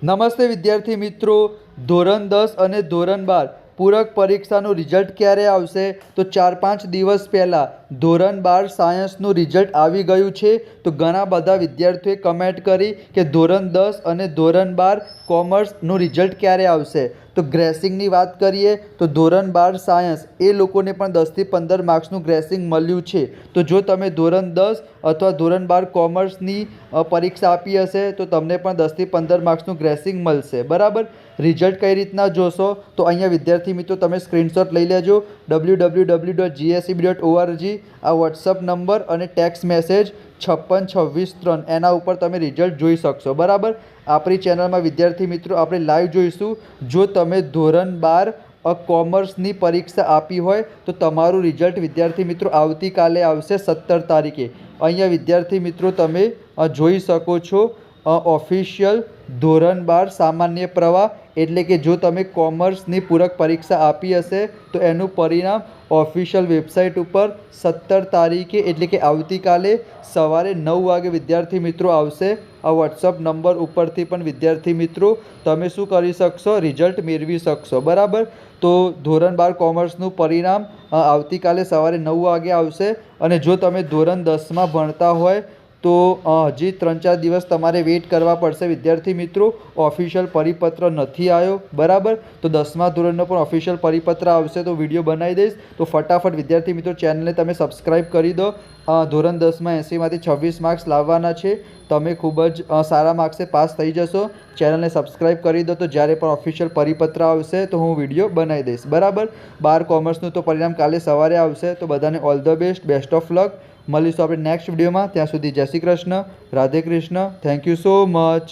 નમસ્તે વિદ્યાર્થી મિત્રો, ધોરણ 10 અને ધોરણ 12 પૂરક પરીક્ષાનું રિઝલ્ટ ક્યારે આવશે? તો 4-5 દિવસ પહેલાં ધોરણ 12 સાયન્સનું રિઝલ્ટ આવી ગયું છે. તો ઘણા બધા વિદ્યાર્થીઓએ કમેન્ટ કરી કે ધોરણ 10 અને ધોરણ 12 કોમર્સનું રિઝલ્ટ ક્યારે આવશે. તો ગ્રેસિંગની વાત કરીએ તો ધોરણ 12 સાયન્સ એ લોકોને પણ 10થી 15 માર્ક્સનું ગ્રેસિંગ મળ્યું છે. તો જો તમે ધોરણ 10 અથવા ધોરણ 12 કોમર્સની પરીક્ષા આપી હશે તો તમને પણ 10થી 15 માર્ક્સનું ગ્રેસિંગ મળશે. બરાબર. રિઝલ્ટ કઈ રીતના જોશો? તો અહીંયા વિદ્યાર્થી મિત્રો તમે સ્ક્રીનશોટ લઈ લેજો. www.gseb.org આ વોટ્સઅપ નંબર અને ટેક્સ્ટ મેસેજ 562623 એના ઉપર તમે રિઝલ્ટ જોઈ શકશો. બરાબર. આપણી ચેનલમાં વિદ્યાર્થી મિત્રો આપણે લાઈવ જોઈશું. જો તમે ધોરણ 12 કોમર્સની પરીક્ષા આપી હોય તો તમારું રિઝલ્ટ વિદ્યાર્થી મિત્રો આવતીકાલે આવશે 17 તારીખે. અહીંયા વિદ્યાર્થી મિત્રો તમે જોઈ શકો છો ઓફિશિયલ ધોરણ 12 સામાન્ય પ્રવાહ એટલે કે જો તમે કોમર્સની પૂરક પરીક્ષા આપી હશે તો એનું પરિણામ ઓફિશિયલ વેબસાઇટ ઉપર 17 તારીખે એટલે કે આવતીકાલે સવારે 9 વાગે વિદ્યાર્થી મિત્રો આવશે. આ વોટ્સઅપ નંબર ઉપરથી પણ વિદ્યાર્થી મિત્રો તમે શું કરી શકશો? રિઝલ્ટ મેળવી શકશો. બરાબર. તો ધોરણ 12 કોમર્સનું પરિણામ આવતીકાલે સવારે 9 વાગે આવશે. અને જો તમે ધોરણ 10માં ભણતા હોય તો હજી 3-4 દિવસ તમારે વેઇટ કરવા પડશે વિદ્યાર્થી મિત્રો. ઓફિશિયલ પરિપત્ર નથી આવ્યો. બરાબર. તો 10મા ધોરણનો પણ ઓફિશિયલ પરિપત્ર આવશે તો વિડીયો બનાવી દઈશ. તો ફટાફટ વિદ્યાર્થી મિત્રો ચેનલને તમે સબસ્ક્રાઈબ કરી દો. ધોરણ 10માં 80માંથી 26 માર્ક્સ લાવવાના છે. તમે ખૂબ જ સારા માર્ક્સે પાસ થઈ જશો. ચેનલને સબસ્ક્રાઈબ કરી દો તો જ્યારે પણ ઓફિશિયલ પરિપત્ર આવશે તો હું વિડીયો બનાવી દઈશ. બરાબર. 12 કોમર્સનું તો પરિણામ કાલે સવારે આવશે. તો બધાને all the best, best of luck. મળીશું આપણે નેક્સ્ટ વિડીયોમાં. ત્યાં સુધી જય Shri Krishna, Radhe Krishna. Thank you so much.